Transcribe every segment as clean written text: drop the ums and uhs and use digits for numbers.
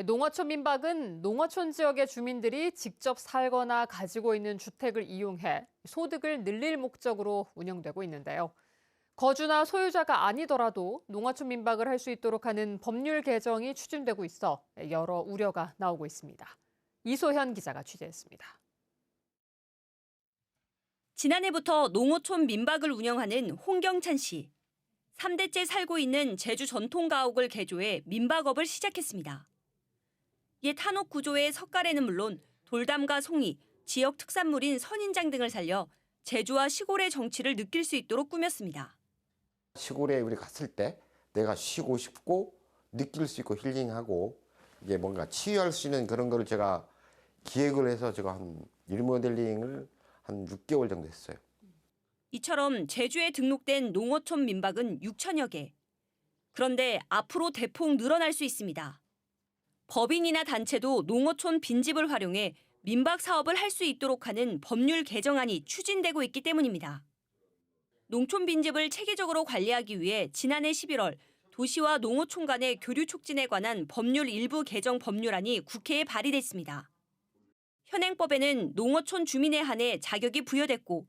농어촌 민박은 농어촌 지역의 주민들이 직접 살거나 가지고 있는 주택을 이용해 소득을 늘릴 목적으로 운영되고 있는데요. 거주나 소유자가 아니더라도 농어촌 민박을 할 수 있도록 하는 법률 개정이 추진되고 있어 여러 우려가 나오고 있습니다. 이소현 기자가 취재했습니다. 지난해부터 농어촌 민박을 운영하는 홍경찬 씨. 3대째 살고 있는 제주 전통 가옥을 개조해 민박업을 시작했습니다. 옛 한옥 구조의 석가래는 물론 돌담과 송이, 지역 특산물인 선인장 등을 살려 제주와 시골의 정취를 느낄 수 있도록 꾸몄습니다. 시골에 우리 갔을 때 내가 쉬고 싶고 느낄 수 있고 힐링하고 이게 뭔가 치유할 수 있는 그런 거를 제가 기획을 해서 제가 한 리모델링을 한 6개월 정도 했어요. 이처럼 제주에 등록된 농어촌 민박은 6천여 개. 그런데 앞으로 대폭 늘어날 수 있습니다. 법인이나 단체도 농어촌 빈집을 활용해 민박 사업을 할 수 있도록 하는 법률 개정안이 추진되고 있기 때문입니다. 농촌 빈집을 체계적으로 관리하기 위해 지난해 11월 도시와 농어촌 간의 교류 촉진에 관한 법률 일부 개정 법률안이 국회에 발의됐습니다. 현행법에는 농어촌 주민에 한해 자격이 부여됐고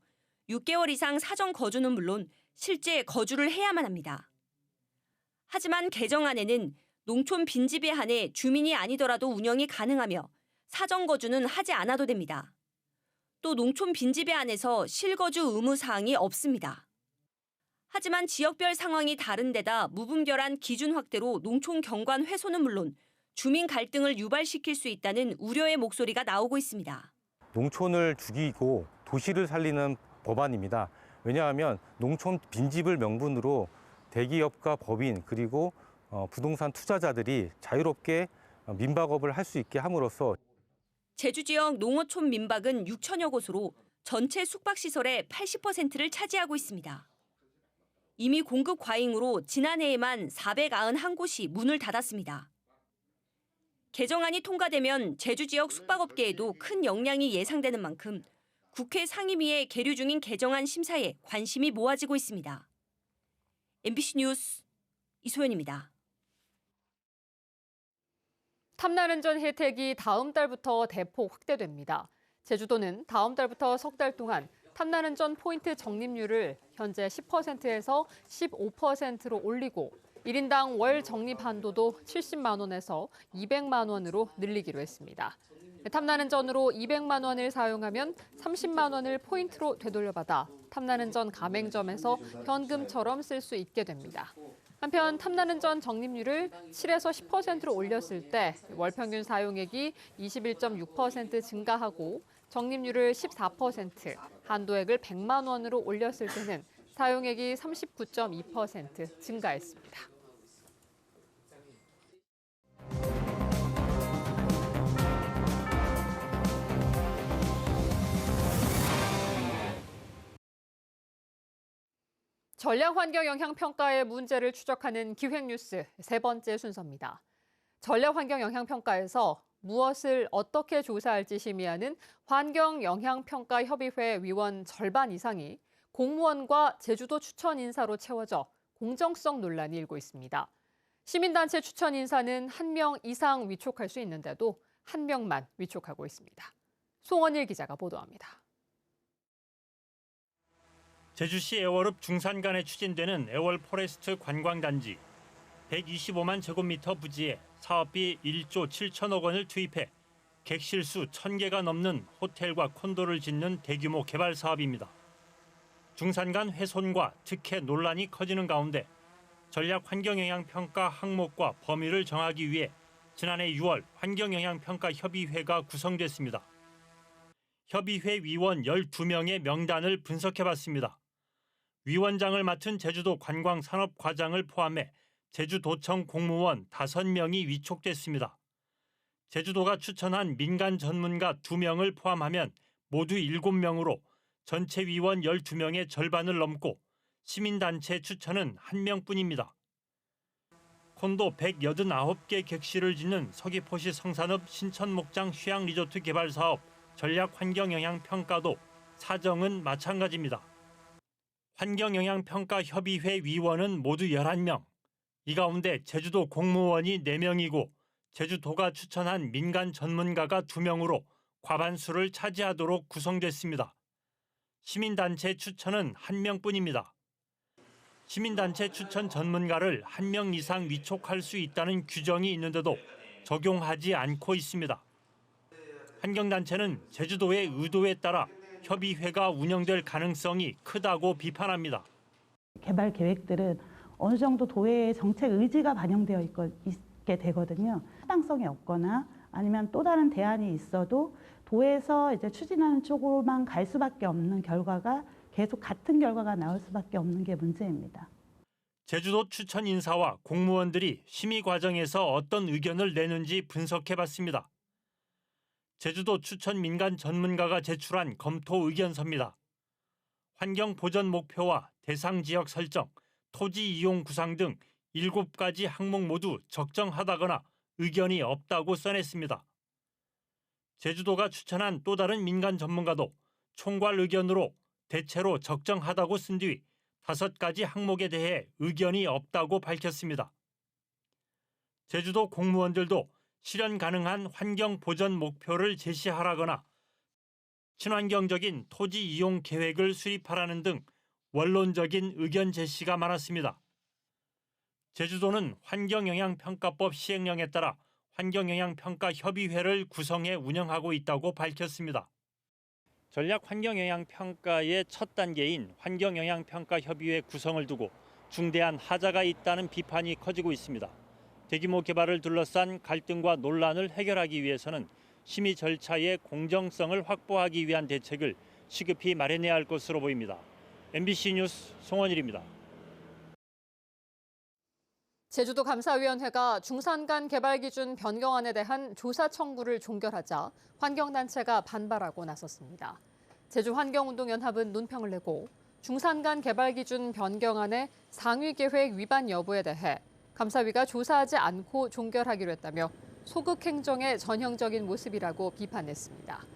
6개월 이상 사정 거주는 물론 실제 거주를 해야만 합니다. 하지만 개정안에는 농촌 빈집에 한해 주민이 아니더라도 운영이 가능하며 사정 거주는 하지 않아도 됩니다. 또 농촌 빈집에 한해서 실거주 의무 사항이 없습니다. 하지만 지역별 상황이 다른 데다 무분별한 기준 확대로 농촌 경관 훼손은 물론 주민 갈등을 유발시킬 수 있다는 우려의 목소리가 나오고 있습니다. 농촌을 죽이고 도시를 살리는 법안입니다. 왜냐하면 농촌 빈집을 명분으로 대기업과 법인 그리고 부동산 투자자들이 자유롭게 민박업을 할 수 있게 함으로써 제주 지역 농어촌 민박은 6천여 곳으로 전체 숙박시설의 80%를 차지하고 있습니다. 이미 공급 과잉으로 지난해에만 491곳이 문을 닫았습니다. 개정안이 통과되면 제주 지역 숙박업계에도 큰 영향이 예상되는 만큼 국회 상임위에 계류 중인 개정안 심사에 관심이 모아지고 있습니다. MBC 뉴스 이소연입니다. 탐나는전 혜택이 다음 달부터 대폭 확대됩니다. 제주도는 다음 달부터 석 달 동안 탐나는전 포인트 적립률을 현재 10%에서 15%로 올리고 1인당 월 적립 한도도 70만 원에서 200만 원으로 늘리기로 했습니다. 탐나는전으로 200만 원을 사용하면 30만 원을 포인트로 되돌려받아 탐나는전 가맹점에서 현금처럼 쓸 수 있게 됩니다. 한편 탐나는전 적립률을 7에서 10%로 올렸을 때 월 평균 사용액이 21.6% 증가하고 적립률을 14%, 한도액을 100만 원으로 올렸을 때는 사용액이 39.2% 증가했습니다. 전략환경영향평가의 문제를 추적하는 기획뉴스 세 번째 순서입니다. 전략환경영향평가에서 무엇을 어떻게 조사할지 심의하는 환경영향평가협의회 위원 절반 이상이 공무원과 제주도 추천 인사로 채워져 공정성 논란이 일고 있습니다. 시민단체 추천 인사는 1명 이상 위촉할 수 있는데도 1명만 위촉하고 있습니다. 송원일 기자가 보도합니다. 제주시 애월읍 중산간에 추진되는 애월 포레스트 관광단지. 125만 제곱미터 부지에 사업비 1조 7천억 원을 투입해 객실수 1,000개가 넘는 호텔과 콘도를 짓는 대규모 개발 사업입니다. 중산간 훼손과 특혜 논란이 커지는 가운데 전략 환경영향평가 항목과 범위를 정하기 위해 지난해 6월 환경영향평가협의회가 구성됐습니다. 협의회 위원 12명의 명단을 분석해봤습니다. 위원장을 맡은 제주도 관광산업과장을 포함해 제주도청 공무원 5명이 위촉됐습니다. 제주도가 추천한 민간 전문가 2명을 포함하면 모두 7명으로 전체 위원 12명의 절반을 넘고 시민단체 추천은 1명뿐입니다. 콘도 189개 객실을 짓는 서귀포시 성산읍 신천목장 휴양리조트 개발 사업 전략 환경영향평가도 사정은 마찬가지입니다. 환경영향평가협의회 위원은 모두 11명. 이 가운데 제주도 공무원이 4명이고 제주도가 추천한 민간 전문가가 2명으로 과반수를 차지하도록 구성됐습니다. 시민단체 추천은 1명뿐입니다. 시민단체 추천 전문가를 1명 이상 위촉할 수 있다는 규정이 있는데도 적용하지 않고 있습니다. 환경단체는 제주도의 의도에 따라 협의회가 운영될 가능성이 크다고 비판합니다. 개발 계획들은 어느 정도 도의 정책 의지가 반영되어 있게 되거든요. 타당성이 없거나 아니면 또 다른 대안이 있어도 도에서 이제 추진하는 쪽으로만 갈 수밖에 없는 결과가 계속 같은 결과가 나올 수밖에 없는 게 문제입니다. 제주도 추천 인사와 공무원들이 심의 과정에서 어떤 의견을 내는지 분석해봤습니다. 제주도 추천 민간 전문가가 제출한 검토 의견서입니다. 환경 보전 목표와 대상 지역 설정, 토지 이용 구상 등 7가지 항목 모두 적정하다거나 의견이 없다고 써냈습니다. 제주도가 추천한 또 다른 민간 전문가도 총괄 의견으로 대체로 적정하다고 쓴 뒤 5가지 항목에 대해 의견이 없다고 밝혔습니다. 제주도 공무원들도 실현 가능한 환경 보전 목표를 제시하라거나 친환경적인 토지 이용 계획을 수립하라는 등 원론적인 의견 제시가 많았습니다. 제주도는 환경영향평가법 시행령에 따라 환경영향평가협의회를 구성해 운영하고 있다고 밝혔습니다. 전략환경영향평가의 첫 단계인 환경영향평가협의회 구성을 두고 중대한 하자가 있다는 비판이 커지고 있습니다. 대규모 개발을 둘러싼 갈등과 논란을 해결하기 위해서는 심의 절차의 공정성을 확보하기 위한 대책을 시급히 마련해야 할 것으로 보입니다. MBC 뉴스 송원일입니다. 제주도 감사위원회가 중산간 개발 기준 변경안에 대한 조사 청구를 종결하자 환경단체가 반발하고 나섰습니다. 제주환경운동연합은 논평을 내고 중산간 개발 기준 변경안의 상위계획 위반 여부에 대해 감사위가 조사하지 않고 종결하기로 했다며 소극 행정의 전형적인 모습이라고 비판했습니다.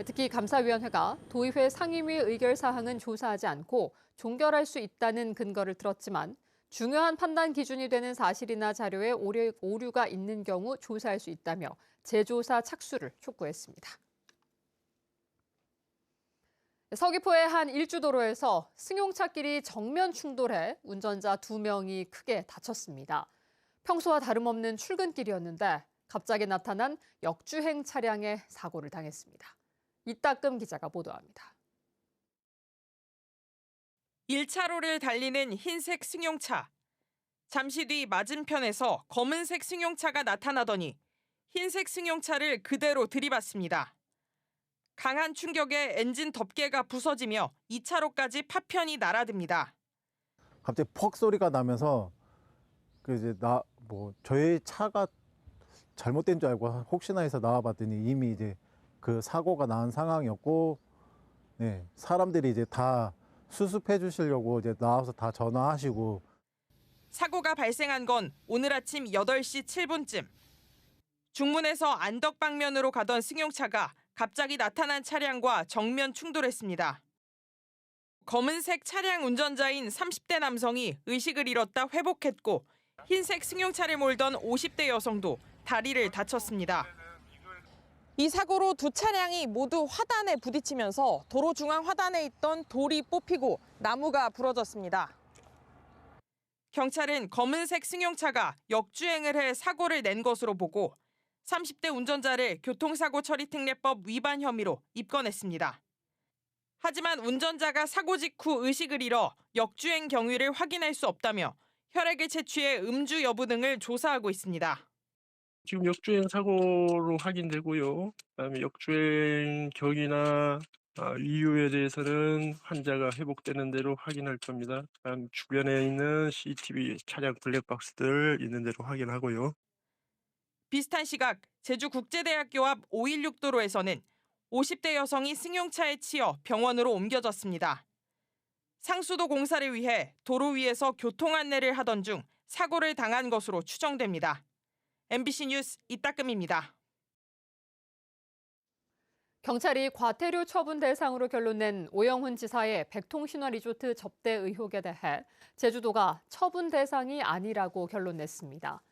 특히 감사위원회가 도의회 상임위 의결 사항은 조사하지 않고 종결할 수 있다는 근거를 들었지만 중요한 판단 기준이 되는 사실이나 자료에 오류가 있는 경우 조사할 수 있다며 재조사 착수를 촉구했습니다. 서귀포의 한 일주도로에서 승용차끼리 정면 충돌해 운전자 2명이 크게 다쳤습니다. 평소와 다름없는 출근길이었는데 갑자기 나타난 역주행 차량에 사고를 당했습니다. 이따금 기자가 보도합니다. 1차로를 달리는 흰색 승용차. 잠시 뒤 맞은편에서 검은색 승용차가 나타나더니 흰색 승용차를 그대로 들이받습니다. 강한 충격에 엔진 덮개가 부서지며 2차로까지 파편이 날아듭니다. 갑자기 퍽 소리가 나면서 저희 차가 잘못된 줄 알고 혹시나 해서 나와봤더니 이미 이제 그 사고가 난 상황이었고, 네, 사람들이 이제 다 수습해 주시려고 이제 나와서 다 전화하시고. 사고가 발생한 건 오늘 아침 8시 7분쯤. 중문에서 안덕 방면으로 가던 승용차가 갑자기 나타난 차량과 정면 충돌했습니다. 검은색 차량 운전자인 30대 남성이 의식을 잃었다 회복했고 흰색 승용차를 몰던 50대 여성도 다리를 다쳤습니다. 이 사고로 두 차량이 모두 화단에 부딪히면서 도로 중앙 화단에 있던 돌이 뽑히고 나무가 부러졌습니다. 경찰은 검은색 승용차가 역주행을 해 사고를 낸 것으로 보고 30대 운전자를 교통사고 처리특례법 위반 혐의로 입건했습니다. 하지만 운전자가 사고 직후 의식을 잃어 역주행 경위를 확인할 수 없다며 혈액을 채취해 음주 여부 등을 조사하고 있습니다. 지금 역주행 사고로 확인되고요. 그다음에 역주행 경위나 이유에 대해서는 환자가 회복되는 대로 확인할 겁니다. 그다음 주변에 있는 CCTV 차량 블랙박스들 있는 대로 확인하고요. 비슷한 시각 제주국제대학교 앞 516도로에서는 50대 여성이 승용차에 치여 병원으로 옮겨졌습니다. 상수도 공사를 위해 도로 위에서 교통 안내를 하던 중 사고를 당한 것으로 추정됩니다. MBC 뉴스 이따금입니다. 경찰이 과태료 처분 대상으로 결론낸 오영훈 지사의 백통신화 리조트 접대 의혹에 대해 제주도가 처분 대상이 아니라고 결론냈습니다.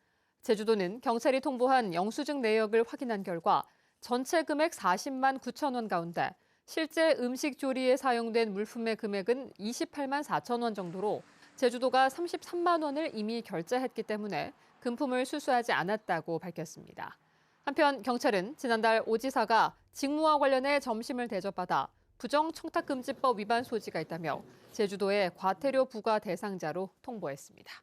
제주도는 경찰이 통보한 영수증 내역을 확인한 결과 전체 금액 40만 9천 원 가운데 실제 음식 조리에 사용된 물품의 금액은 28만 4천 원 정도로 제주도가 33만 원을 이미 결제했기 때문에 금품을 수수하지 않았다고 밝혔습니다. 한편 경찰은 지난달 오 지사가 직무와 관련해 점심을 대접받아 부정청탁금지법 위반 소지가 있다며 제주도에 과태료 부과 대상자로 통보했습니다.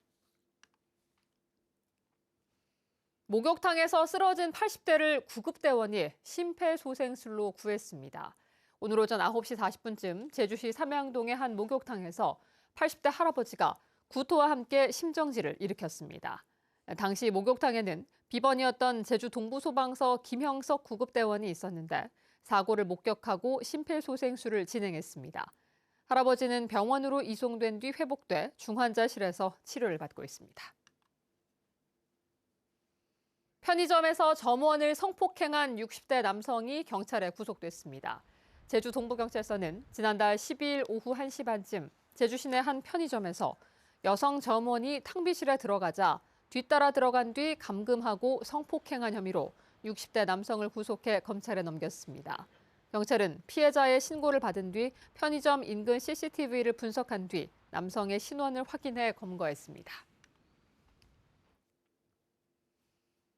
목욕탕에서 쓰러진 80대를 구급대원이 심폐소생술로 구했습니다. 오늘 오전 9시 40분쯤 제주시 삼양동의 한 목욕탕에서 80대 할아버지가 구토와 함께 심정지를 일으켰습니다. 당시 목욕탕에는 비번이었던 제주 동부소방서 김형석 구급대원이 있었는데 사고를 목격하고 심폐소생술을 진행했습니다. 할아버지는 병원으로 이송된 뒤 회복돼 중환자실에서 치료를 받고 있습니다. 편의점에서 점원을 성폭행한 60대 남성이 경찰에 구속됐습니다. 제주 동부경찰서는 지난달 12일 오후 1시 반쯤 제주 시내 한 편의점에서 여성 점원이 탕비실에 들어가자 뒤따라 들어간 뒤 감금하고 성폭행한 혐의로 60대 남성을 구속해 검찰에 넘겼습니다. 경찰은 피해자의 신고를 받은 뒤 편의점 인근 CCTV를 분석한 뒤 남성의 신원을 확인해 검거했습니다.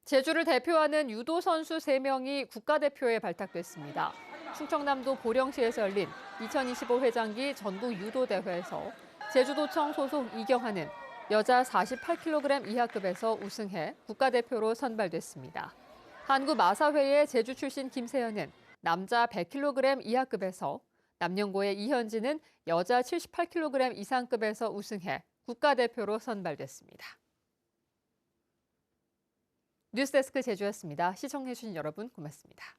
제주를 대표하는 유도 선수 3명이 국가대표에 발탁됐습니다. 충청남도 보령시에서 열린 2025 회장기 전국 유도대회에서 제주도청 소속 이경하는 여자 48kg 이하급에서 우승해 국가대표로 선발됐습니다. 한국마사회의 제주 출신 김세연은 남자 100kg 이하급에서, 남녀고의 이현진은 여자 78kg 이상급에서 우승해 국가대표로 선발됐습니다. 뉴스데스크 제주였습니다. 시청해주신 여러분 고맙습니다.